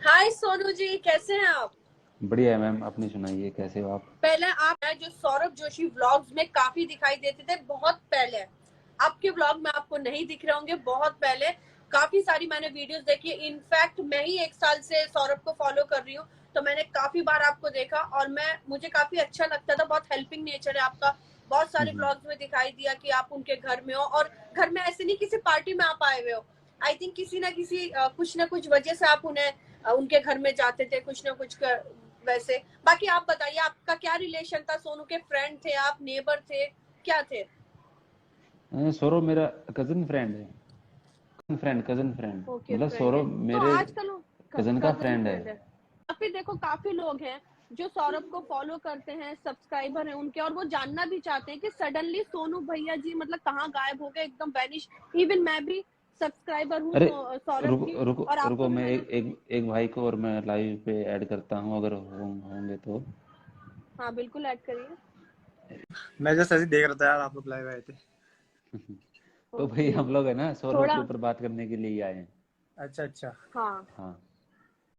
हाय सोनू जी, कैसे हैं आप? बढ़िया है मैम। अपनी सुनाइए, कैसे हो आप? पहले आप जो सौरभ जोशी व्लॉग्स में काफी दिखाई देते थे, बहुत पहले। आपके व्लॉग में आपको नहीं दिख रहे होंगे, बहुत पहले। काफी सारी मैंने वीडियोस देखी। इनफैक्ट मैं ही 1 साल से सौरभ को फॉलो कर रही हूँ, तो मैंने काफी बार आपको देखा और मुझे काफी अच्छा लगता था। बहुत हेल्पिंग नेचर है आपका। बहुत सारे हम्म। व्लॉग्स में दिखाई दिया कि आप उनके घर में हो, और घर में ऐसे नहीं किसी पार्टी में आप आए हुए हो। आई थिंक किसी ना किसी कुछ ना कुछ वजह से आप उन्हें उनके घर में जाते थे, कुछ ना कुछ वैसे। बाकी आप बताइए, आपका क्या रिलेशन था? सोनू के फ्रेंड थे आप, नेबर थे, क्या थे? सौरभ मेरा कजन फ्रेंड है। कजन फ्रेंड ओके, मतलब फ्रेंड है। सौरभ तो मेरे आजकल कजन का कजन फ्रेंड है। फ्रेंड है। काफी देखो, काफी लोग हैं जो सौरभ को फॉलो करते हैं, सब्सक्राइबर हैं उनके, और वो जानना भी चाहते हैं कि सडनली सोनू भैया जी मतलब कहाँ गायब हो गए, एकदम वैनिश। इवन मैं भी सब्सक्राइबर हूँ अरे सौरभ रुको की। रुको और रुको, आपको भी मैं मैंने। एक भाई को और मैं लाइव पे ऐड करता हूँ, अगर होंगे तो। हाँ, बिल्कुल ऐड करिए। मैं जस्ट ऐसे ही देख रहा था यार, आप लोग लाइव आए थे। तो भाई ओके। हम लोग है ना सौरभ के थोड़ा। ऊपर बात करने के लिए ही आए हैं। अच्छा अच्छा। हाँ। हाँ।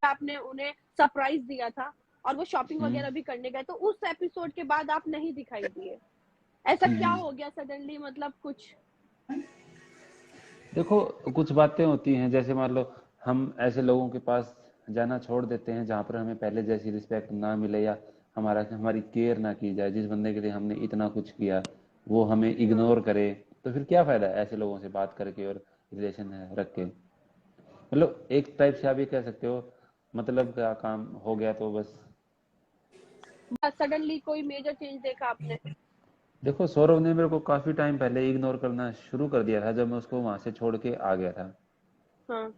आपने उन्हें सरप्राइज दिया था और वो शॉपिंग हम्म वगैरह भी करने गए, तो उस एपिसोड के बाद आप नहीं दिखाई दिए। ऐसा क्या हम्म। हो गया सडनली, मतलब कुछ? देखो, कुछ बातें होती हैं, जैसे मान लो हम ऐसे लोगों के पास जाना छोड़ देते हैं जहाँ पर हमें पहले जैसी रिस्पेक्ट ना मिले, या हमारी केयर ना की जाए। जिस बंदे के लिए हमने इतना कुछ किया वो हमें हाँ। इग्नोर करे, तो फिर क्या फायदा है ऐसे लोगों से बात करके और रिलेशन रख के। मतलब एक टाइप से आप ये कह सकते हो, मतलब का काम हो गया तो बस। बस सडनली कोई मेजर चेंज देखा आपने? देखो, सौरभ ने मेरे को काफी टाइम पहले इग्नोर करना शुरू कर दिया था, जब मैं उसको वहां से छोड़ के आ गया था हाँ।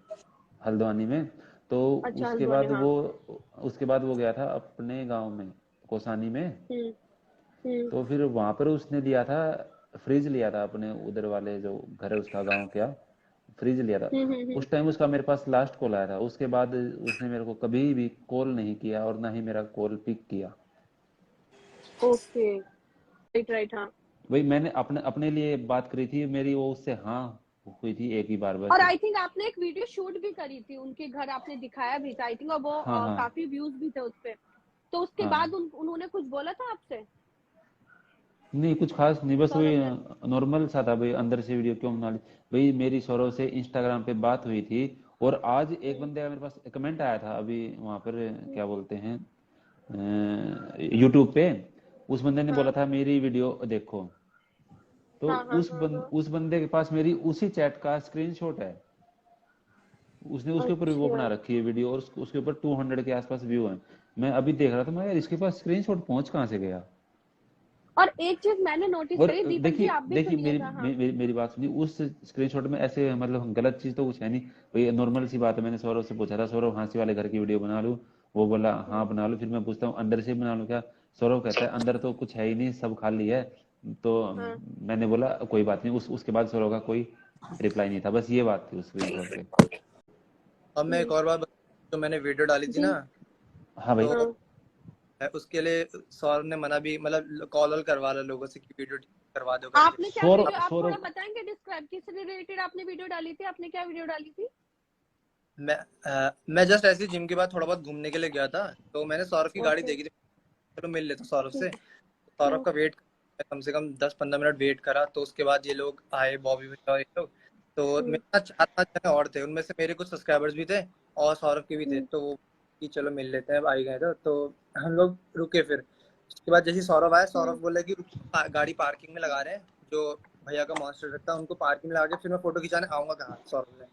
हल्द्वानी में। तो अच्छा, उसके हल्द्वानी, बाद हाँ। वो उसके बाद वो गया था अपने गांव में, कोसानी में। हम्म। हम्म। तो फिर वहां पर उसने लिया था, फ्रिज लिया था अपने उधर वाले जो घर है उसका, गांव क्या, फ्रिज लिया था। हम्म। उस टाइम उसका मेरे पास लास्ट कॉल आया था। उसके बाद उसने मेरे को कभी भी कॉल नहीं किया और ना ही मेरा कॉल पिक किया। ओके। राइट, राइट, हाँ। वही मैंने अपने अपने लिए बात करी थी मेरी, वो उससे हाँ हुई थी एक ही बार और बस। आई थिंक आपने एक वीडियो शूट भी करी थी उनके घर, आपने दिखाया भी था आई थिंक, और वो हाँ हाँ काफी व्यूज भी थे उस पे। तो उसके बाद हाँ। उन्होंने कुछ बोला था आपसे? नहीं, कुछ खास नहीं, बस वही सौरभ ने? नॉर्मल सा था भाई, अंदर से वीडियो क्यों बना ली। भाई मेरी सौरव से इंस्टाग्राम पे बात हुई थी, और आज एक हम्म। बंदे का मेरे पास कमेंट आया था अभी वहां पर, हम्म। क्या बोलते हैं, यूट्यूब पे। उस बंदे ने बोला हाँ, था मेरी वीडियो देखो। तो हाँ, हाँ, हाँ, हाँ। उस बंदे के पास मेरी उसी चैट का स्क्रीनशॉट है। उसने उसके ऊपर वो अच्छा। बना रखी है वीडियो, और उसके ऊपर 200 के आसपास व्यू हैं। मैं अभी देख रहा था, मैं यार इसके पास स्क्रीनशॉट पहुंच कहाँ से गया। और एक चीज मैंने नोटिस और करी, दीपक जी देखिए आप भी देखिए, सुनिएगा, हाँ। मेरी बात सुनिए। उस स्क्रीनशॉट में ऐसे मतलब गलत चीज तो कुछ है नहीं। भाई नॉर्मल सी बात है। मैंने सौरभ से पूछा था, सौरभ हाँसी वाले घर की वीडियो बना लूं? वो बोला हाँ हम्म। बना लो। फिर मैं पूछता हूँ अंदर से बना लूं क्या? सौरभ कहता है अंदर तो कुछ है ही नहीं, सब खाली है। तो हाँ। मैंने बोला कोई बात नहीं। उसके बाद सौरभ का कोई रिप्लाई नहीं था। बस ये बात थी उस स्क्रीनशॉट पे। अब मैं एक और बात जो मैंने वीडियो डाली थी जी। ना, हाँ भाई। तो हाँ। उसके लिए सौरभ ने मना भी, मतलब कॉल वॉल करवा रहा लोगों से कि वीडियो करवा दो करके। आपने क्या वीडियो, सौरभ आप थोड़ा सौरभ बताएंगे डिस्क्राइब, किस रिलेटेड आपने वीडियो डाली थी? आपने क्या वीडियो डाली थी? मैं जस्ट ऐसे जिम के बाद थोड़ा बहुत घूमने के लिए गया था, तो मैंने सौरभ की गाड़ी ओके। देखी थी। चलो मिल लेता सौरभ से। ठीक। सौरभ हम्म। का वेट कम से कम 10-15 मिनट वेट करा, तो उसके बाद ये लोग आए, बॉबी भैया और ये लोग। तो हम्म। मेरे साथ 4-5 जने और थे, उनमें से मेरे कुछ सब्सक्राइबर्स भी थे और सौरभ के भी थे। हम्म। तो वो कि चलो मिल लेते हैं, अब आई गए तो हम लोग रुके। फिर उसके बाद जैसे ही सौरभ आया, हम्म। सौरभ बोले कि गाड़ी पार्किंग में लगा रहे हैं, जो भैया का मॉन्स्टर रखता है उनको पार्किंग में लगा के फिर मैं फोटो खिंचाने आऊंगा कहाँ, सौरभ ने।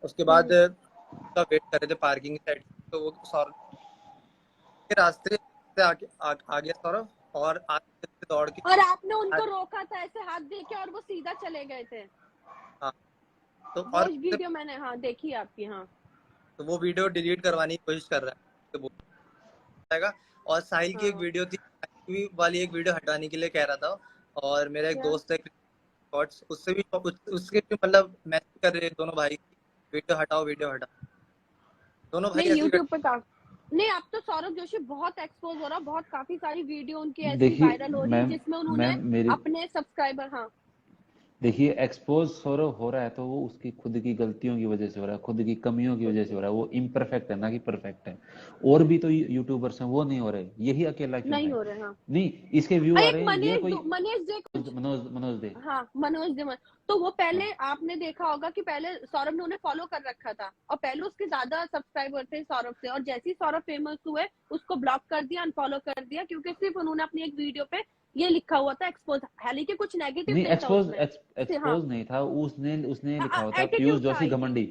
उसके बाद हम्म। का वेट कर रहे थे पार्किंग साइड। तो वो सौरभ के रास्ते से आगे आ गया सौरभ, और आगे से दौड़ के और आपने उनको आ- रोका था ऐसे हाथ देके, और वो सीधा चले गए थे? हाँ, तो वो और वीडियो मैंने, हाँ, देखी आपकी, हाँ। तो वो वीडियो डिलीट करवाने की कोशिश कर रहा है, तो बोल जाएगा। और साहिल की एक हाँ। वीडियो थी, साहिल वाली एक वीडियो हटाने के लिए कह रहा था। और मेरा एक क्या? दोस्त है शॉर्ट्स, उससे भी उसके भी मतलब मैसेज कर रहे हैं दोनों भाई, वीडियो हटाओ वीडियो हटाओ। दोनों भाई नहीं, ऐसे ही यूट्यूब पे काफी, नहीं, अब तो सौरभ जोशी बहुत एक्सपोज हो रहा, बहुत काफी सारी वीडियो उनकी ऐसी देखिए वायरल हो रही है मैम, जिसमें उन्होंने मेरी अपने सब्सक्राइबर, हाँ। देखिए एक्सपोज सौरव हो रहा है तो वो उसकी खुद की गलतियों की वजह से हो रहा है, खुद की कमियों की वजह से हो रहा है, वो इम्परफेक्ट है ना कि परफेक्ट है। और भी तो यूट्यूबर्स हैं वो नहीं हो रहे, यही अकेला क्यों नहीं है? हो रहे, हाँ। नहीं, इसके व्यू आ एक रहे हैं, ये कोई मनीष दे कुछ, मनोज मनोज दे। हाँ मनोज दे। तो वो हाँ पहले आपने देखा होगा कि पहले सौरभ ने उन्हें फॉलो कर रखा था और पहले उसके ज्यादा सब्सक्राइबर थे सौरभ से, और जैसे ही सौरभ फेमस हुए उसको ब्लॉक कर दिया, अनफॉलो कर दिया, क्योंकि सिर्फ उन्होंने अपनी एक वीडियो पे ये लिखा हुआ था एक्सपोज, हालांकि कुछ नेगेटिव नहीं, नहीं था एक्सपोज उसमें। हाँ, एक्सपोज नहीं था, उसने उसने लिखा होता पीयूष एटीट्यूड था जोशी आई थिंक। घमंडी,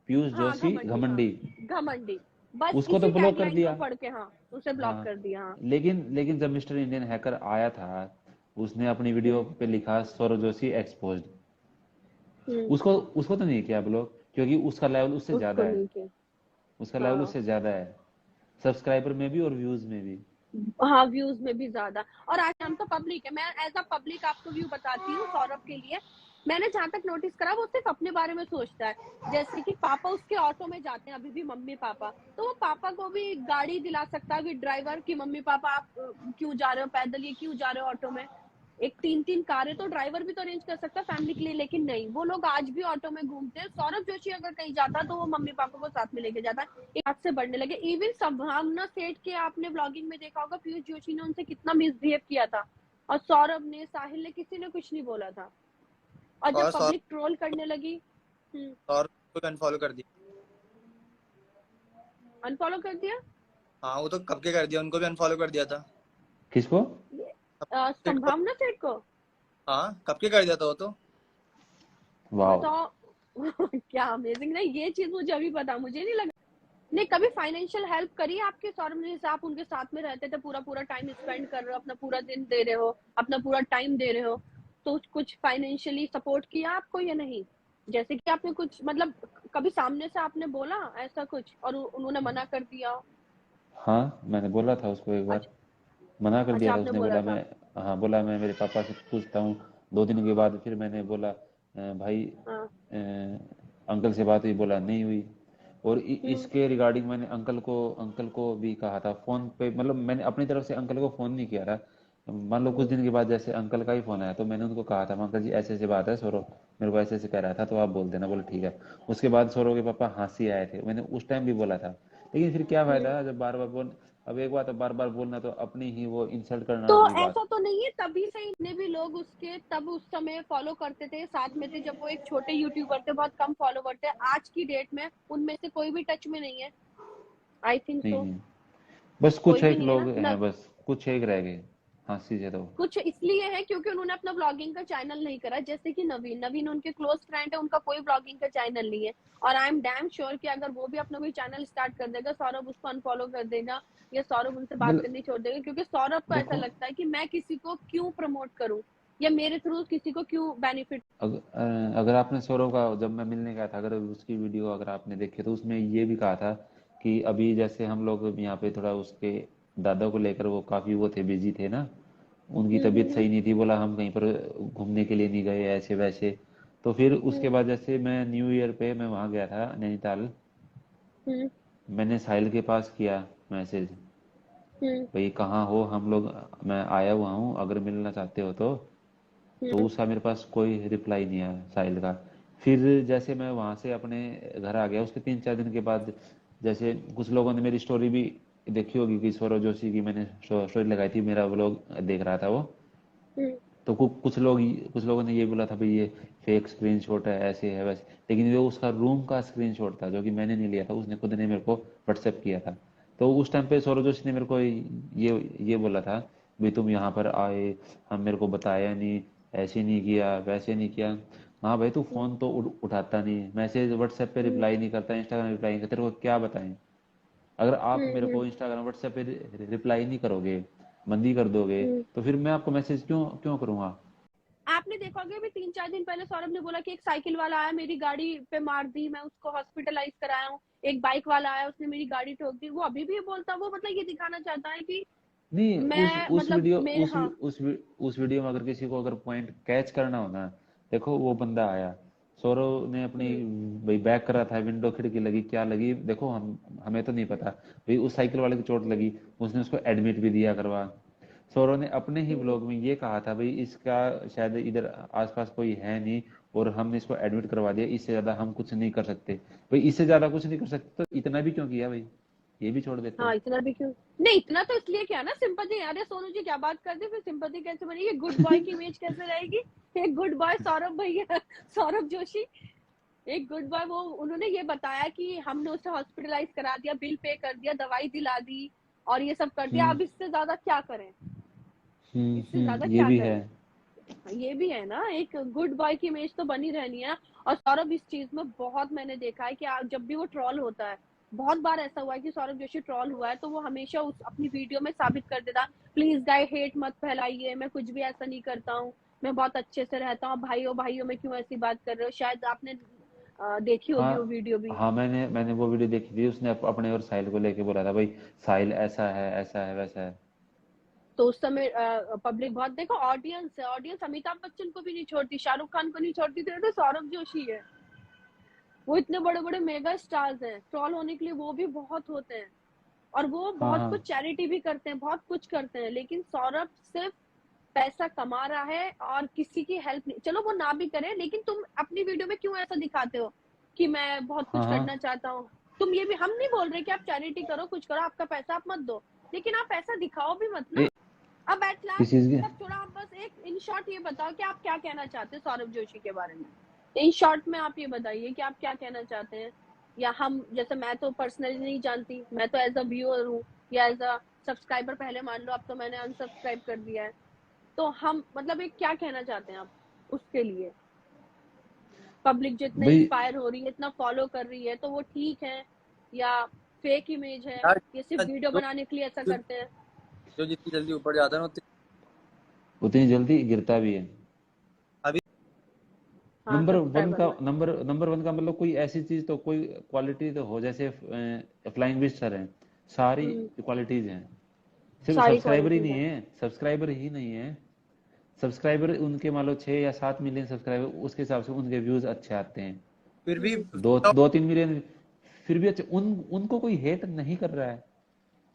पीयूष हाँ जोशी घमंडी, हाँ घमंडी। घमंडी, बस उसको तो इसी ब्लॉक कर टैगलाइन को दिया। पढ़ के हाँ उसे ब्लॉक हाँ, कर दिया, हाँ। लेकिन जब मिस्टर इंडियन हैकर आया था, उसने अपनी वीडियो हम्म। पे लिखा सौरभ जोशी एक्सपोज्ड। हम्म। उसको उसको तो नहीं किया ब्लॉक, क्योंकि उसका लेवल उससे ज्यादा उसको है, नहीं किया। उसका लेवल हाँ, उससे ज्यादा है, सब्सक्राइबर में भी और व्यूज में भी। हाँ व्यूज में भी ज्यादा। और आज हम तो पब्लिक है, मैं एज अ पब्लिक आपको व्यू बताती हूँ सौरभ के लिए। मैंने जहां तक नोटिस करा वो सिर्फ अपने बारे में सोचता है। जैसे कि पापा उसके ऑटो में जाते हैं अभी भी, मम्मी पापा, तो वो पापा को भी गाड़ी दिला सकता है विद ड्राइवर कि मम्मी पापा आप क्यों जा रहे हो पैदल, ये क्यों जा रहे हो ऑटो में। एक 3-3 कारें तो ड्राइवर भी तो अरेंज कर सकता है फैमिली के लिए, लेकिन नहीं, वो लोग आज भी ऑटो में घूमते हैं। सौरभ जोशी अगर कहीं जाता तो वो मम्मी पापा को साथ में लेके जाता है। एक हाथ से बढ़ने लगे। इवन संभावना सेठ के आपने ब्लॉगिंग में देखा होगा, पीयूष जोशी ने उनसे कितना मिसबिहेव किया था, और सौरभ ने, साहिल ने, किसी ने कुछ नहीं बोला था। और जब और पब्लिक ट्रोल करने लगी, सौरभ को अनफॉलो कर दिया। अनफॉलो कर दिया। हाँ, वो तो कब के कर दिया, उनको भी अनफॉलो कर दिया था। किसको? सेठ को। संभावना सेठ को। हाँ, कब के कर दिया था वो तो। वाह। बताओ। क्या अमेजिंग, नहीं ये चीज मुझे अभी पता, मुझे नहीं लगा। नहीं, कभी फाइनेंशियल हेल्प करी है आपके सौरभ ने? जैसे आप उनके साथ में रहते थे, पूरा पूरा टाइम स्पेंड कर रहे हो, अपना पूरा दिन दे रहे हो, अपना पूरा टाइम दे रहे हो, तो कुछ फाइनेंशियली सपोर्ट किया आपको या नहीं? जैसे कि आपने कुछ मतलब कभी सामने से आपने बोला ऐसा कुछ और उन्होंने मना कर दिया हो? हाँ, मैंने बोला था उसको एक बार, अच्छा। मना कर अच्छा, दिया था आपने उसने, बोला बोला था। मैं, हाँ बोला मैं मेरे पापा से पूछता हूँ। 2 दिन के बाद फिर मैंने बोला भाई हाँ। अंकल से बात हुई? बोला नहीं हुई। और हम्म। इसके रिगार्डिंग मैंने अंकल को भी कहा था फोन पे, मतलब मैंने अपनी तरफ से अंकल को फोन नहीं किया था। मान लो कुछ हम्म। दिन के बाद जैसे अंकल का ही फोन आया तो मैंने उनको कहा था, अंकल जी ऐसे ऐसे बात है, सौरभ मेरे को ऐसे ऐसे कह रहा था तो आप बोल देना। बोले ठीक है। उसके बाद सौरभ के पापा हंसी आए थे, मैंने उस टाइम भी बोला था। लेकिन फिर क्या हम्म। फायदा जब बार बार बोल, अब एक बात है बार बार बोलना तो अपनी ही वो इंसल्ट करना तो हुई बात। ऐसा तो नहीं है तभी से इतने भी लोग उसके तब उस समय फॉलो करते थे, साथ में थे, जब वो एक छोटे यूट्यूबर थे, बहुत कम फॉलोवर थे, आज की डेट में उनमें से कोई भी टच में नहीं है? आई थिंक नहीं सो। नहीं, बस कोई कुछ भी एक नहीं है लोग ना, हैं, बस कुछ एक रह गए हंसी से तो। कुछ इसलिए है क्योंकि उन्होंने अपना ब्लॉगिंग का चैनल नहीं करा। जैसे कि नवीन नवीन उनके क्लोज फ्रेंड है, उनका कोई ब्लॉगिंग का चैनल नहीं है। और आई एम डैम श्योर कि अगर वो भी अपना कोई चैनल स्टार्ट कर देगा, सौरभ उसको अनफॉलो कर देगा या सौरभ उनसे बात मतलब करनी छोड़ देगा, क्योंकि सौरभ को ऐसा देखो, लगता है कि मैं किसी को क्यों प्रमोट करूं या मेरे थ्रू किसी को क्यों बेनिफिट। अगर आपने सौरव का, जब मैं मिलने गया था, अगर उसकी वीडियो अगर आपने देखी तो उसमें ये भी कहा था कि अभी जैसे हम लोग यहाँ पे थोड़ा उसके दादा को लेकर वो काफी वो थे, बिजी थे ना, उनकी तबीयत सही नहीं थी, बोला हम कहीं पर घूमने के लिए नहीं गए ऐसे वैसे। तो फिर उसके हम्म। बाद जैसे मैं न्यू ईयर पे मैं वहाँ गया था नैनीताल, हम्म। मैंने साहिल के पास किया मैसेज, हम्म। भाई कहाँ हो, हम लोग, मैं आया हुआ हूँ अगर मिलना चाहते हो तो हम्म। उसका मेरे पास कोई रिप्लाई नहीं आया साहिल का। फिर जैसे मैं वहां से अपने घर आ गया उसके 3-4 दिन के बाद, जैसे कुछ लोगों ने मेरी स्टोरी भी देखी होगी कि सौरभ जोशी की मैंने स्टोरी लगाई थी, मेरा व्लॉग देख रहा था वो। हम्म। तो कुछ लोगों ने ये बोला था भाई ये फेक स्क्रीनशॉट है, ऐसे है वैसे, लेकिन वो उसका रूम का स्क्रीनशॉट था जो कि मैंने नहीं लिया था, उसने खुद ने मेरे को व्हाट्सएप किया था। तो उस टाइम पे सौरभ जोशी ने मेरे को ये बोला था, भाई तुम यहाँ पर आए, हम मेरे को बताया नहीं, ऐसे नहीं किया वैसे नहीं किया। हाँ भाई तू फोन तो उठाता नहीं, मैसेज व्हाट्सएप पे हम्म। रिप्लाई नहीं करता, इंस्टाग्राम रिप्लाई नहीं करता, तेरे को क्या बताएं? अगर आप हम्म। मेरे को इंस्टाग्राम व्हाट्सएप पे रिप्लाई नहीं करोगे, बंद ही कर दोगे, हम्म। तो फिर मैं आपको मैसेज क्यों क्यों करूंगा? आपने देखा होगा भी 3-4 दिन पहले सौरभ ने बोला कि एक साइकिल वाला आया, मेरी गाड़ी पे मार दी, मैं उसको हॉस्पिटलाइज कराया हूँ। एक बाइक वाला आया, उसने मेरी गाड़ी ठोक दी। वो अभी भी ये बोलता है, वो मतलब ये दिखाना चाहता है कि नहीं, मैं मतलब मेरे, हाँ। उस वीडियो में अगर किसी को अगर पॉइंट कैच करना हो ना, देखो वो बंदा आया, सौरव ने अपनी, हम्म। भाई बैक कर रहा था, विंडो खिड़की लगी क्या लगी देखो, हमें तो नहीं पता, भाई उस साइकिल वाले की चोट हम्म। लगी, उसने उसको एडमिट भी दिया करवा। सौरव ने अपने ही ब्लॉग में ये कहा था भाई इसका शायद इधर आसपास कोई है नहीं और हमने इसको एडमिट करवा दिया, इससे ज्यादा हम कुछ नहीं कर सकते। भाई इससे ज्यादा कुछ नहीं कर सकते तो इतना भी क्यों किया भाई, ये भी छोड़ देते। हाँ, इतना भी क्यों नहीं, इतना तो इसलिए क्या ना, सिंपैथी। अरे सोनू जी क्या बात करते, फिर सिंपैथी कैसे बनेगी, गुड बॉय की इमेज कैसे रहेगी? एक गुड बॉय सौरभ भैया, सौरभ जोशी, एक गुड बॉय, वो उन्होंने ये बताया कि हमने उसे हॉस्पिटलाइज करा दिया, बिल पे कर दिया, दवाई दिला दी और ये सब कर दिया। हम्म अब इससे ज्यादा क्या करें, इससे ज्यादा ये क्या भी है। करें? ये भी है ना, एक गुड बॉय की इमेज तो बनी रहनी है। और सौरभ इस चीज में बहुत, मैंने देखा है कि जब भी वो ट्रॉल होता है, बहुत बार ऐसा हुआ है कि सौरभ जोशी ट्रॉल हुआ है तो वो हमेशा उस अपनी वीडियो में साबित कर देता, प्लीज गाय हेट मत फैलाइए, मैं कुछ भी ऐसा नहीं करता हूँ, मैं बहुत अच्छे से रहता हूँ, भाइयों भाइयों में क्यों ऐसी बात कर रहे हो? शायद आपने देखी होगी वो हाँ वीडियो भी। हाँ, मैंने मैंने वो वीडियो देखी थी, उसने अपने और साहिल को लेके बोला था भाई साहिल ऐसा है वैसा है। तो उस समय पब्लिक बहुत, देखो ऑडियंस है, ऑडियंस अमिताभ बच्चन को भी नहीं छोड़ती, शाहरुख खान को नहीं छोड़ती, तो सौरभ जोशी है। वो इतने बड़े बड़े मेगा स्टार्स हैं, ट्रॉल होने के लिए वो भी बहुत होते हैं। और वो हाँ बहुत कुछ हाँ चैरिटी भी करते हैं, बहुत कुछ करते हैं, लेकिन सौरभ सिर्फ पैसा कमा रहा है और किसी की हेल्प नहीं। चलो वो ना भी करे, लेकिन तुम अपनी वीडियो में क्यों ऐसा दिखाते हो कि मैं बहुत हाँ कुछ करना हाँ। चाहता हूँ? तुम ये भी, हम नहीं बोल रहे कि आप चैरिटी करो, कुछ करो, आपका पैसा आप मत दो, लेकिन आप पैसा दिखाओ भी मत ना। ए, अब एट किस लास्ट चीज की? सब छोड़ा, आप बस एक इन शॉर्ट ये बताओ कि आप क्या कहना चाहते हैं सौरभ जोशी के बारे में। इन शॉर्ट में आप ये बताइए कि आप क्या कहना चाहते हैं। या हम, जैसे मैं तो पर्सनली नहीं जानती, मैं तो एज अ व्यूअर हूँ या एज अ सब्सक्राइबर पहले मान लो, अब तो मैंने अनसब्सक्राइब कर दिया है। तो हम मतलब एक क्या कहना चाहते हैं आप उसके लिए? पब्लिक जितने भाई इंस्पायर हो रही है, इतना फॉलो कर रही है, तो वो ठीक है या फेक इमेज है? यार ये सिर्फ वीडियो जो बनाने के लिए ऐसा जो करते हैं? जो जितनी जल्दी ऊपर जाता है ना उतनी उतनी जल्दी गिरता भी है। अभी हाँ, सब्सक्राइबर। नंबर वन का मतलब कोई ऐसी चीज तो कोई क्वालिटी तो हो, जैसे फ्लाइंग विस्टर है, सारी हम्म, क्वालिटीज हैं। सिर्फ सारी सब्सक्राइबर ही क्वालिटीज नहीं है। है, सब्सक्राइबर ही नहीं है। सब्सक्राइबर उनके मान लो 6 या 7 मिलियन सब्सक्राइबर, उसके हिसाब से उनके व्यूज अच्छे आते हैं। फिर भी दो 2-3 मिलियन, फिर भी अच्छे उनको कोई हेट नहीं कर रहा है।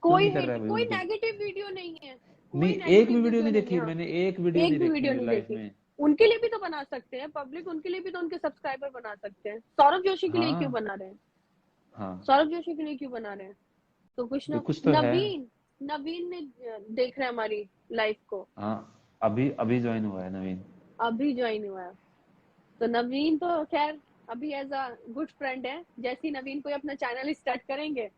क्यों कोई नहीं कर रहा हेट, है भाई कोई उनको? नेगेटिव वीडियो नहीं है, कोई नहीं, एक भी नेगेटिव वीडियो वीडियो नहीं नहीं है। देखी हाँ, मैंने, एक वीडियो एक नहीं भी देखी वीडियो मेरी नहीं लाइफ देखी। में। उनके लिए भी तो बना सकते हैं पब्लिक, उनके लिए भी तो उनके सब्सक्राइबर बना सकते हैं, सौरभ जोशी के लिए क्यों हाँ बना रहे हैं? हाँ। सौरभ जोशी के लिए क्यों बना रहे हैं? तो कुछ भाई ना। कुछ तो है। नवीन, नवीन ने देख रहे हैं हमारी लाइफ को, हाँ, अभी अभी ज्वाइन हुआ है नवीन। अभी ज्वाइन हुआ है। तो नवीन तो खैर अभी एज अ गुड फ्रेंड है, जैसे ही नवीन कोई अपना चैनल स्टार्ट करेंगे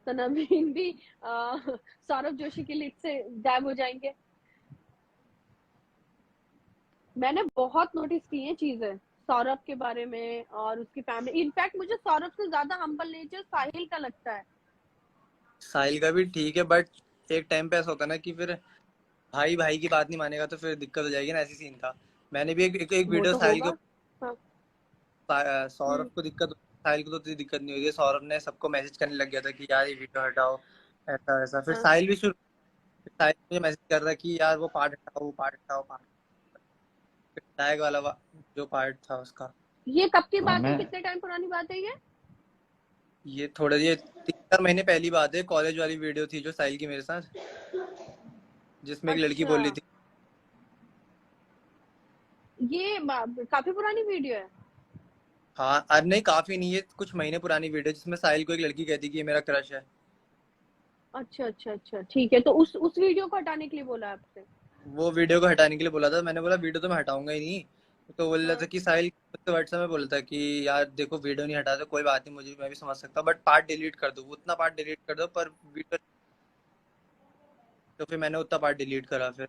तो नवीन भी सौरभ जोशी की लिस्ट से गायब हो जाएंगे। मैंने बहुत नोटिस की है चीजें सौरभ के बारे में और उसकी फैमिली। इनफैक्ट मुझे सौरभ से ज्यादा हम्बल नेचर साहिल का लगता है। साहिल का भी ठीक है, बट एक टाइम पे ऐसा होता है ना कि फिर भाई भाई की बात नहीं मानेगा तो फिर दिक्कत हो जाएगी ना, ऐसी सीन था। मैंने भी एक वो वीडियो तो साहिल होगा। को, हाँ। सौरभ हम्म। को दिक्कत, साहिल को तो इतनी दिक्कत नहीं हुई थी। सौरभ ने सबको मैसेज करने लग गया था कि यार ये वीडियो हटाओ, ऐसा वैसा। फिर हाँ। साहिल भी शुरू, फिर साहिल मुझे मैसेज कर रहा कि यार वो पार्ट हटाओ, वो पार्ट हटाओ, पार्ट, टैग वाला जो पार्ट था उसका। ये कब की हाँ बात है, मैं कितने टाइम पुरानी बात है ये? ये 3-4 महीने पहली बात है। कॉलेज वाली वीडियो थी जो साहिल की मेरे साथ, जिसमें एक लड़की अच्छा, बोल रही थी। ये काफी पुरानी वीडियो है। हाँ, अरे नहीं, काफी नहीं, ये कुछ महीने पुरानी वीडियो जिसमें साहिल को एक लड़की कहती कि ये मेरा क्रश है। अच्छा अच्छा अच्छा, ठीक है। तो उस वीडियो को हटाने के लिए बोला आपसे? वो वीडियो को हटाने के लिए बोला था। मैंने बोला वीडियो तो मैं हटाऊंगा ही नहीं। तो बोल रहा था हाँ। कि साहिल मुझसे व्हाट्सएप में बोला था कि यार देखो वीडियो नहीं हटा तो कोई बात नहीं, मुझे मैं भी समझ सकता हूँ, बट पार्ट डिलीट कर दो, उतना पार्ट डिलीट कर दो पर वीडियो। तो फिर मैंने उतना पार्ट डिलीट करा फिर।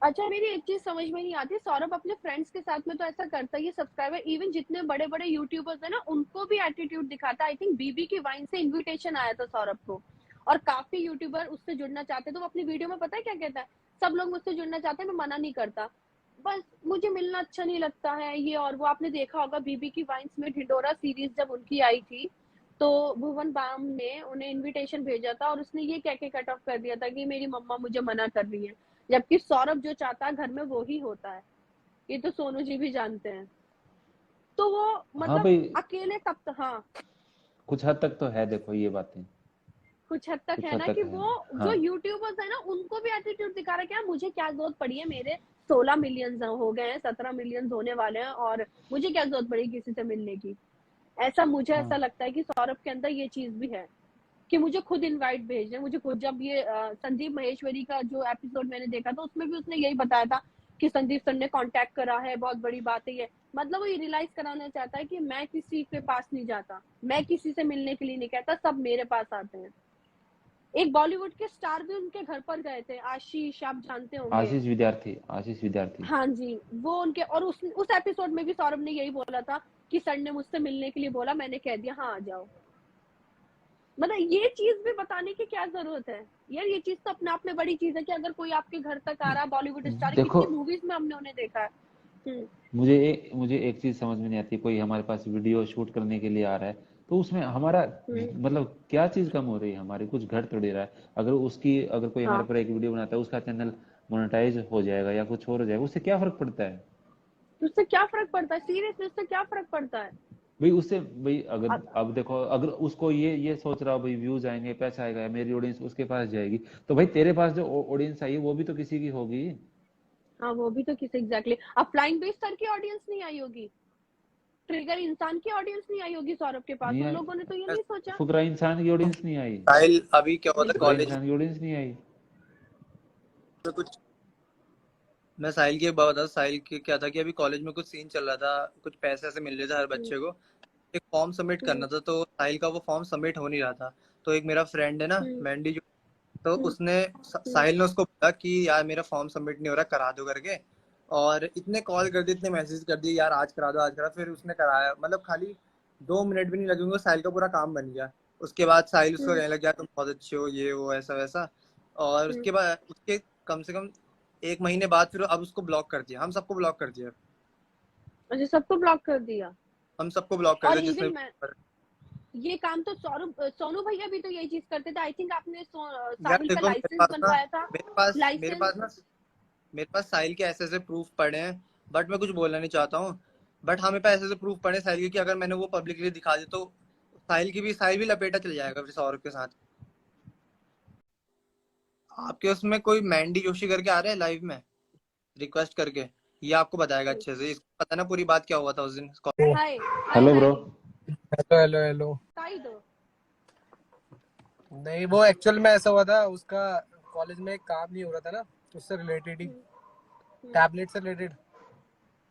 अच्छा, मेरी एक चीज समझ में नहीं आती, सौरभ अपने फ्रेंड्स के साथ में तो ऐसा करता ही है, सब्सक्राइबर इवन जितने बड़े बड़े यूट्यूबर्स है ना उनको भी एटीट्यूड दिखाता है। आई थिंक बीबी की वाइन से इनविटेशन आया था सौरभ को, और काफी यूट्यूबर उससे जुड़ना चाहते, तो वो अपनी वीडियो में पता है क्या कहता है, सब लोग मुझसे जुड़ना चाहते हैं, मैं मना नहीं करता, बस मुझे मिलना अच्छा नहीं लगता है ये और वो। आपने देखा होगा बीबी की वाइन्स में ढिंडोरा सीरीज जब उनकी आई थी, तो भुवन बाम ने उन्हें इनविटेशन भेजा था और उसने ये कह के कट ऑफ कर दिया था कि मेरी मम्मा मुझे मना कर रही है, जबकि सौरभ जो चाहता है घर में वो ही होता है। ये तो सोनू जी भी जानते हैं। तो वो हाँ मतलब भाई, अकेले कब तक, हाँ। कुछ हद तक तो है देखो ये बातें। कुछ हद तक कुछ है हद ना तक कि है। वो जो हाँ यूट्यूबर्स है ना उनको भी एटीट्यूड दिखा रहा है कि यार मुझे क्या जरूरत पड़ी है, मेरे 16 मिलियन हो गए हैं, 17 मिलियन होने वाले हैं, और मुझे क्या जरूरत पड़ी किसी से मिलने की। ऐसा मुझे ऐसा हाँ लगता है कि सौरभ के अंदर ये चीज भी है कि मुझे खुद इनवाइट भेजने, मुझे खुद, जब ये संदीप महेश्वरी का जो एपिसोड मैंने देखा था उसमें भी उसने यही बताया था कि संदीप सर ने कांटेक्ट करा है, बहुत बड़ी बात है ये। मतलब वो ये रियलाइज कराना चाहता है कि मैं किसी के पास नहीं जाता, मैं किसी से मिलने के लिए नहीं कहता, सब मेरे पास आते हैं। एक बॉलीवुड के स्टार भी उनके घर पर गए थे, आशीष, आप जानते होंगे। आशीष विद्यार्थी। हाँ जी, वो उनके, और उस एपिसोड में भी सौरभ ने यही बोला था कि सर ने मुझसे मिलने के लिए बोला, मैंने कह दिया हाँ आ जाओ। मतलब ये चीज भी बताने की क्या जरूरत है यार, ये चीज तो अपने आप में बड़ी चीज है कि अगर कोई आपके घर तक आ रहा है, बॉलीवुड स्टार, देखो, कितनी मूवीज में हमने उन्हें देखा है। मुझे एक चीज समझ में नहीं आती, कोई हमारे पास वीडियो शूट करने के लिए आ रहा है तो उसमें हमारा हम्म, मतलब क्या चीज कम हो रही है, हमारी कुछ घट थोड़ी रहा है। अगर कोई हमारे हाँ, पर एक वीडियो बनाता है, उसका चैनल मोनेटाइज हो जाएगा या कुछ और हो जाएगा, उससे क्या फर्क पड़ता है? तो उससे क्या फर्क पड़ता है, सीरियसली उससे क्या फर्क पड़ता है। भाई अगर अब अब देखो, अगर उसको ये सोच रहा हो भाई व्यूज आएंगे, पैसा आएगा, मेरी ऑडियंस उसके पास जाएगी, तो भाई तेरे पास जो ऑडियंस आई है वो भी तो किसी की होगी। हाँ, वो भी तो किसी, एग्जैक्टली, अब फ्लाइंग बेस सर की ऑडियंस नहीं आई होगी, ट्रिगर इंसान की ऑडियंस नहीं आई होगी सौरभ के पास, नहीं उन आई। लोगों ने तो ये नहीं सोचा। फुकरा इंसान की ऑडियंस नहीं आई। साहिल अभी क्या हुआ था फुकरा कॉलेज इंसान की ऑडियंस नहीं आई। में कुछ, मैं साहिल की एक बात बता, साहिल की क्या था कि अभी कॉलेज में कुछ सीन चल रहा था, कुछ पैसे ऐसे मिल रहे थे हर हम्म, बच्चे को। एक फॉर्म सबमिट हम्म, करना था, तो साहिल का वो फॉर्म सबमिट हो नहीं रहा था। तो एक मेरा फ्रेंड है ना, हम्म, मैंडी जो, तो हम्म, उसने हम्म, साहिल ने उसको बोला कि यार मेरा फॉर्म सबमिट नहीं हो रहा, करा दो करके। और इतने कॉल कर दिए, इतने मैसेज कर दिए, यार आज करा दो आज करा, फिर उसने कराया, मतलब खाली 2 मिनट भी नहीं लगे उनको, साहिल का पूरा काम बन गया। उसके बाद साहिल उसको हम्म, कहने लग गया तुम बहुत अच्छे हो, ये वो ऐसा वैसा। और हम्म। उसके बाद उसके कम से कम 1 महीने बाद फिर अब उसको ब्लॉक कर दिया, हम सबको ब्लॉक कर दिया। अच्छा, सबको ब्लॉक कर दिया। हम सबको ब्लॉक कर और दिया जिसने इवन मैं, ये काम तो सौरभ, सोनू भैया भी तो यही चीज करते थे। आई थिंक आपने यार साहिल का देखो लाइसेंस बनवाया था। मेरे लाइसेंस, पास ना मेरे पास साहिल के ऐसे ऐसे प्रूफ पड़े हैं, बट मैं कुछ बोलना नहीं चाहता हूँ। बट हमें पास ऐसे ऐसे प्रूफ पड़े हैं साहिल के कि अगर मैंने वो पब्लिकली दिखा दी तो साहिल भी लपेटा चल जाएगा फिर सौरभ के साथ। आपके उसमें कोई मैंडी जोशी करके आ रहा है लाइव में रिक्वेस्ट करके, ये आपको बताएगा अच्छे से, इसको पता है ना पूरी बात क्या हुआ था उस दिन। हाय, हाय हेलो ब्रो। हाय, हेलो हेलो हेलो। ताई दो। नहीं, वो एक्चुअल में ऐसा हुआ था, उसका कॉलेज में एक काम नहीं हो रहा था ना, उससे रिलेटेड ही, हम्म, हम्म, टैबलेट से रिलेटेड।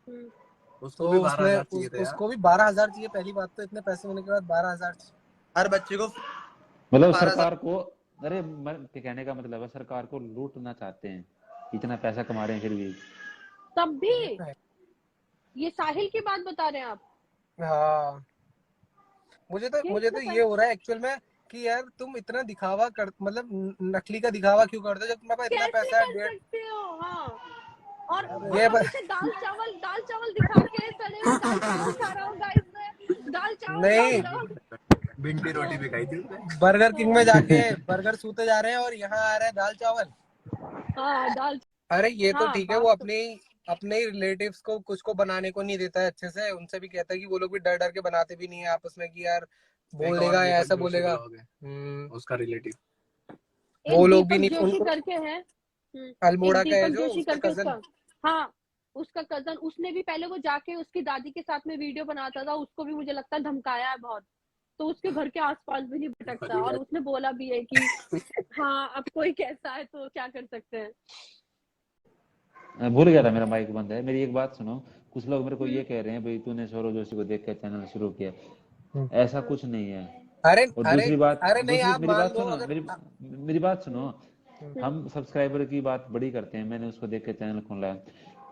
हम्म। उसको भी 12,000 चाहिए थे यार। उसको भी 12,000 चाहिए। पहली बात तो इतने पैसे होने के बाद 12,000 चाहिए। हर बच्चे को मतलब 12,000। सरकार को, अरे कहने का मतलब है सरकार को लूटना चाहते हैं, इतना पैसा कमा रहे हैं फिर भी। तब ये भी तो है। ये साहिल की बात बता रहे हैं आप? हाँ, ये मुझे तो इतना ये हो रहा है एक्चुअल में कि यार तुम इतना दिखावा कर, मतलब नकली का दिखावा क्यों करते हो जब तुम्हारे पास इतना कैसे पैसा है। कर सकते हो? हाँ, और ये मतलब इसे दाल चावल दिखा के सड़े हुए दाल चावल खा रहा हूँ गाइस में, दाल नहीं, चावल। भिंडी रोटी हाँ, भी खाई थी उसने। बर्गर किंग में हाँ, जाके बर्गर सूते जा रहे हैं और यहाँ आ रहा है दाल चावल। हाँ, दाल। अरे ये तो हाँ, ठीक है, वो बात तो, अपने ही रिलेटिव्स को कुछ को बनाने को नहीं देता है अच्छे से, उनसे भी कहता है कि वो लोग भी डर डर के बनाते भी नहीं है आपस में कि यार बोल देगा या ऐसा बोलेगा। उसका रिलेटिव वो एक लोग भी दीपक नहीं जोशी उनको। करके है। एक अल्मोड़ा का है दीपक जो जोशी उसका करके कजन। उसका, हाँ, उसका कजन, उसने भी पहले वो जाके उसकी दादी के साथ में वीडियो बनाता था, उसको भी मुझे लगता है धमकाया है बहुत, तो उसके घर के आसपास भी नहीं भटकता, और उसने बोला भी है कि हाँ अब कोई कैसा है तो क्या कर सकते हैं। भूल गया था, मेरा माइक बंद है। मेरी एक बात सुनो, कुछ लोग मेरे को हम्म, ये कह रहे हैं भाई तूने सौरव जोशी को देख के चैनल शुरू किया। ऐसा हाँ, कुछ नहीं है। अरे और अरे अरे नहीं, दूसरी आप मेरी मान बात लो सुनो, अगर मेरी बात सुनो। हम्म, हम्म, हम सब्सक्राइबर की बात बड़ी करते हैं, मैंने उसको देख के चैनल खोला है।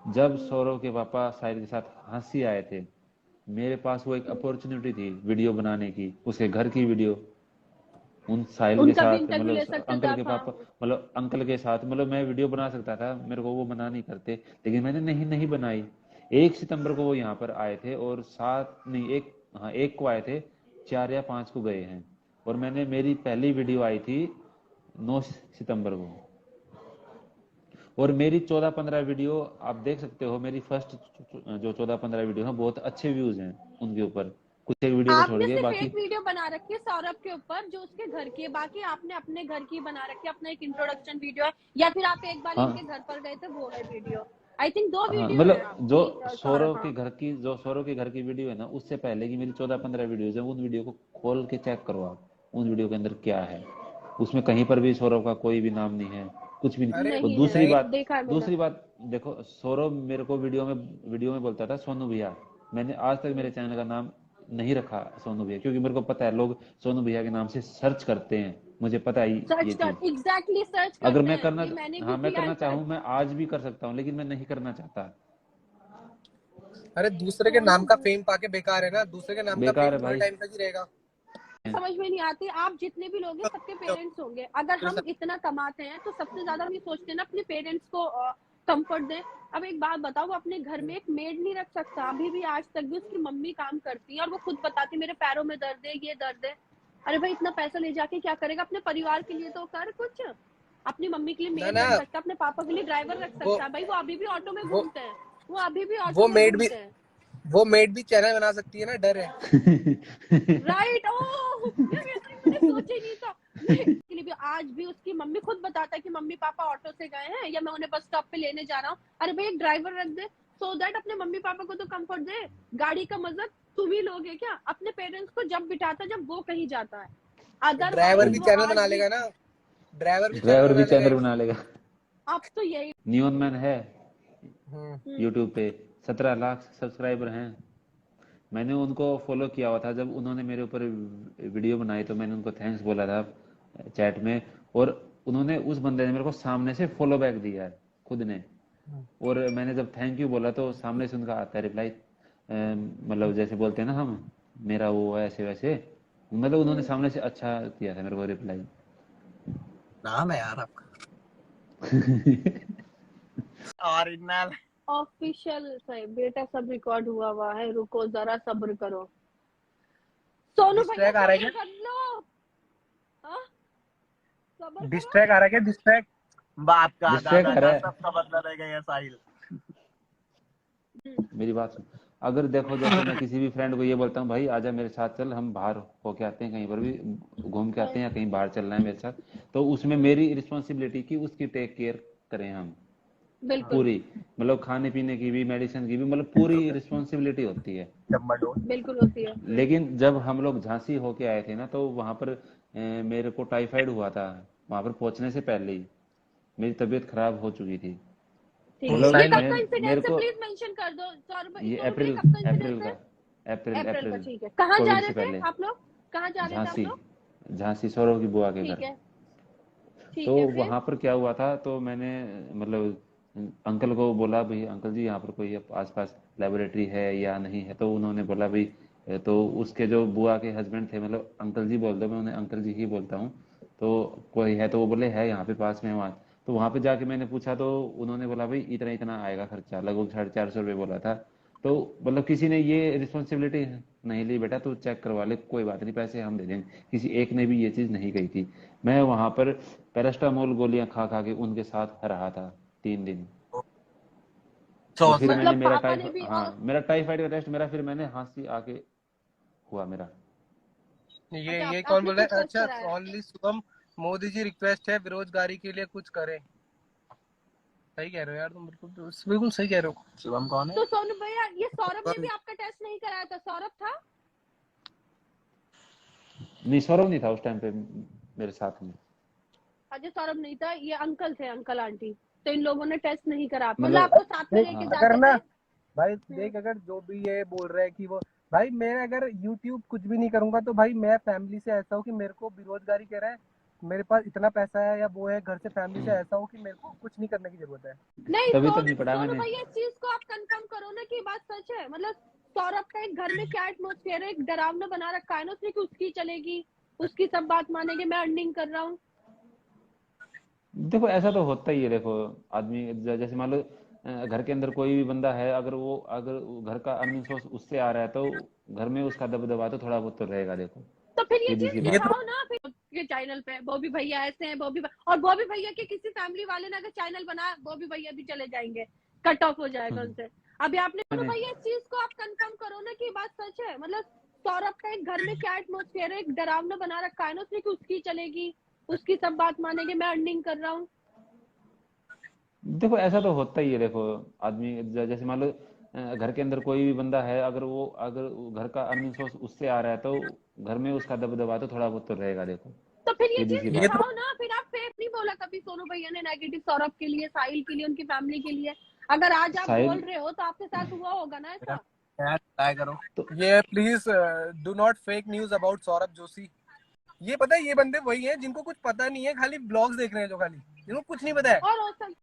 जब हम्म, सौरव के पापा साहिल के साथ हंसी आए थे, मेरे पास वो एक हम्म। अपॉर्चुनिटी थी वीडियो बनाने की, उसके घर की वीडियो, उन साहिल के उनका भी साथ, इंटरव्यू ले मतलब सकते थे अंकल के आप, हाँ। पापा, मतलब अंकल के साथ, मतलब मैं वीडियो बना सकता था, मेरे को वो मना नहीं करते, लेकिन मैंने नहीं नहीं बनाई। 1 सितंबर को वो यहाँ पर आए थे, और 1 को आए थे, 4 या 5 को गए हैं। और मेरी पहली वीडियो आई थी 9 सितंबर को, और मेरी 14-15 वीडियो आप देख सकते हो, मेरी फर्स्ट जो 14-15 वीडियो है बहुत अच्छे व्यूज हैं उनके ऊपर। कुछ एक वीडियो को छोड़ आपने के सिर्फ बाकी एक वीडियो बना रखी है सौरभ के ऊपर जो उसके घर की है, बाकी आपने अपने घर की बना रखी है, अपना एक इंट्रोडक्शन वीडियो है, या फिर आप एक बार हाँ इनके घर पर गए थे वो है वीडियो। आई थिंक 2 हाँ वीडियो है मतलब जो आपकी सौरभ। हाँ सौरव के घर की वीडियो है ना, उससे पहले की मेरी 14-15 वीडियोज है, उन वीडियो को खोल के चेक करो आप, उन वीडियो के अंदर क्या है। उसमें कहीं पर भी सौरव का कोई भी नाम नहीं है, कुछ भी नहीं। अरे और नहीं है, दूसरी नहीं, बात, देखा है मैंने। देखो, सौरव मेरे को वीडियो में बोलता था सोनू भैया। मैंने आज तक मेरे चैनल का नाम नहीं रखा सोनू भैया, क्योंकि मेरे को पता है लोग सोनू भैया के नाम से सर्च करते हैं, मुझे पता है सर्च ये कर, चीज। एग्जैक्टली सर्च अगर करते मैं हैं, करना ये मैंने भी हाँ मैं किया है करना सर्च। चाहूँ, मैं आज भी कर सकता हूँ, लेकिन मैं नहीं करना चाहता। अरे दूसरे के नाम का फेम पाके बेकार है ना, दूसरे के नाम का बेकार फेम है थोड़े भाई। टाइम तक ही रहेगा। समझ में नहीं आती, आप जितने भी लोग हैं सबके पेरेंट्स होंगे, अगर हम इतना कमाते हैं तो सबसे ज्यादा हम ये सोचते हैं ना अपने पेरेंट्स को कंफर्ट दें। अब एक बात बताओ, वो अपने घर में एक मेड नहीं रख सकता, अभी भी आज तक भी उसकी मम्मी काम करती है और वो खुद बताती मेरे पैरों में दर्द है, ये दर्द है। अरे भाई इतना पैसा ले जाके क्या करेगा, अपने परिवार के लिए तो कर कुछ। अपनी मम्मी के लिए ना मेड ना, रख सकता है, अपने पापा के लिए ड्राइवर रख वो सकता है, भाई वो अभी भी ऑटो में वो घूमते हैं, वो अभी भी ऑटो वो में मेड भी घूमते हैं। वो मेड भी चैनल बना सकती है ना, डर है। राइट, ओह यार ये तो मैंने सोचा ही नहीं था। नहीं के लिए भी आज भी उसकी मम्मी खुद बताता है कि मम्मी पापा ऑटो से गए हैं या मैं उन्हें बस स्टॉप पे लेने जा रहा हूँ। अरे भाई एक ड्राइवर रख दे, सो दैट अपने मम्मी पापा को तो कंफर्ट दे। गाड़ी का मजा तुम ही लोगे क्या, अपने पेरेंट्स को जब बिठाता जब वो कहीं जाता है, ड्राइवर अदरवाइज भी वो चैनल आज बना भी। लेगा ना, ड्राइवर भी चैनल ड्राइवर भी बना लेगा चैनल एक। बना लेगा। अब तो यही। नियॉन मैन है हम्म। यूट्यूब पे, 17 लाख सब्सक्राइबर हैं। मैंने उनको फॉलो किया हुआ था, जब उन्होंने मेरे ऊपर वीडियो बनाई तो मैंने उनको थैंक्स बोला था चैट में, और उन्होंने, उस बंदे ने मेरे को सामने से फॉलो बैक दिया है खुद ने। और मैंने जब थैंक यू बोला तो सामने से उनका आता है रिप्लाई, मतलब जैसे बोलते हैं ना हम, मेरा वो ऐसे वैसे, मतलब उन्होंने सामने से अच्छा दिया था मेरे को रिप्लाई। नाम है यार आपका ओरिजिनल। ऑफिशियल सही बेटा, सब रिकॉर्ड हुआ है, रुको जरा सब्र करो। सोनू भैया डिस्ट्रैक्ट आ रहा है सब्र क्या? कर लो। हाँ, सब्र करो। डिस्ट्रैक्ट आ रहा है क्या? डिस्ट्रैक्ट। बाप का डिस्ट्रैक्ट दादा आ रहा का है। सबका बदला रह गया साहिल। मेरी बात सुन, अगर देखो जैसे मैं किसी भी फ्रेंड को ये बोलता हूँ भाई आजा मेरे साथ चल, हम बाहर होके आते हैं, कहीं पर भी घूम के आते हैं, या कहीं बाहर चलना है मेरे साथ, तो उसमें मेरी रिस्पॉन्सिबिलिटी की उसकी टेक केयर करें हम बिल्कुल पूरी, मतलब खाने पीने की भी, मेडिसिन की भी, मतलब पूरी रिस्पॉन्सिबिलिटी होती है। बिल्कुल होती है। लेकिन जब हम लोग झांसी होके आए थे ना, तो वहां पर मेरे को टाइफाइड हुआ था, वहां पर पहुंचने से पहले ही मेरी तबीयत खराब हो चुकी थी। ठीक वो है, लोग ये साहिल कब मैं का इंसिडेंट मेरे है को प्लीज मेंशन कर दो। ये सोनू भैया अप्रैल कब का अप्रैल इंसिडेंट का है? अप्रैल अप्रैल का, अप्रैल ठीक है। कहाँ जा कोविड रहे से थे पहले। आप लोग, कहाँ जा रहे थे आप झांसी, लोग? झांसी सौरव की बुआ के ठीक घर। है, तो ठीक है, फिर? वहां पर क्या हुआ था, तो मैंने मतलब अंकल को बोला भाई अंकल जी यहाँ पर कोई आसपास लेबोरेटरी है या नहीं है, तो उन्होंने बोला भाई, तो उसके जो बुआ के हस्बैंड थे, मतलब अंकल जी बोल दो, मैं उन्हें अंकल जी ही बोलता हूँ, तो कोई है, तो वो बोले है यहाँ पे पास में, वहाँ। तो वहां पे जाके मैंने पूछा, तो उन्होंने बोला भाई इतना इतना आएगा खर्चा, लगभग 450 रुपये बोला था। तो मतलब किसी ने ये रिस्पॉन्सिबिलिटी नहीं ली, बेटा तू चेक करवा ले, कोई बात नहीं, पैसे हम दे देंगे, किसी एक ने भी ये चीज नहीं कही थी। मैं वहां पर पैरास्टामोल गोलियां खा खा के उनके साथ रहा था 3 दिन। तो फिर मैंने मतलब पापा ने भी मेरा टाइफाइड का टेस्ट, मेरा फिर मैंने हांसी आके हुआ मेरा। अच्छा, ये कौन आपने बोल रहा खुद है? टेस्ट अच्छा, कराया? ओनली शुभम। मोदी जी रिक्वेस्ट है बेरोजगारी के लिए कुछ करें। सही कह रहे हो यार तुम, बिल्कुल सही कह रहे हो। शुभम कौन है? तो सोनू भैया ये सौरभ ने भी आपका टेस्ट नहीं कराया था? सौरभ था? नहीं, सौरभ नहीं था उस टाइम पे मेरे साथ में। अजय सौरभ नहीं था, ये अंकल थे, अंकल आंटी। तो इन लोगों ने टेस्ट नहीं करा, मतलब मतलब आपको साथ में देख लेके अगर जाते ना, थे? भाई देख, अगर जो भी ये बोल रहा है कि वो, भाई मैं अगर यूट्यूब कुछ भी नहीं करूंगा तो भाई मैं फैमिली से ऐसा हूँ कि मेरे को बेरोजगारी कह रहा है, मेरे पास इतना पैसा है या वो है, घर से फैमिली से ऐसा हो कि मेरे को कुछ नहीं करने की जरूरत है। नहीं, तभी तो नहीं पढ़ा सोनू मैंने। भैया इस चीज को आप कंफर्म करो ना कि ये बात सच है, मतलब सौरभ का एक घर में क्या एटमोस्फेयर है, एक डरावना बना रखा है ना उसने कि उसकी चलेगी, उसकी सब बात मानेंगे, मैं अर्निंग कर रहा हूँ। देखो ऐसा तो होता ही है, देखो आदमी जैसे मान लो घर के अंदर कोई भी बंदा है, अगर घर का अर्निंग सोर्स उससे आ रहा है, तो घर में उसका दबदबा तो थोड़ा बहुत तो रहेगा, देखो तो फिर ये सीधी सी चीज ये बात है। तो दिखाओ ना फिर के चैनल पे, बॉबी भैया ऐसे हैं, और बॉबी भैया के किसी फैमिली वाले ने अगर चैनल बनाया, बॉबी भैया भी चले जाएंगे, कट ऑफ हो जाएगा उनसे। अभी आपने सोनू मैंने भैया इस चीज को आप कंफर्म करो ना कि ये बात सच है, मतलब सौरभ का एक घर में क्या एटमोस्फेयर है, एक डरावना बना रखा है ना उसने कि उसकी चलेगी, उसकी सब बात मानेंगे, मैं अर्निंग कर रहा हूँ। देखो ऐसा तो होता ही है। देखो आदमी जैसे मान लो घर के अंदर कोई भी बंदा है, अगर घर का अर्निंग सोर्स उससे आ रहा है तो घर में उसका दबदबा तो थोड़ा बहुत तो रहेगा। देखो तो फिर ये सीधी सी चीज ये बात तो दिखाओ ना, फिर आप फेक नहीं बोला कभी सोनू भैया ने नेगेटिव सौरभ के लिए, साहिल के लिए, उनकी फैमिली के लिए। अगर आज आप बोल साहिल रहे हो तो आपके साथ हुआ होगा ना ऐसा। यार ट्राई करो। तो ये please do not fake news about Saurabh Joshi. ये पता है ये बंदे वही हैं जिनको कुछ पता नहीं है, खाली ब्लॉग्स देख रहे हैं, जो खाली जिनको कुछ नहीं पता है। और हो सकता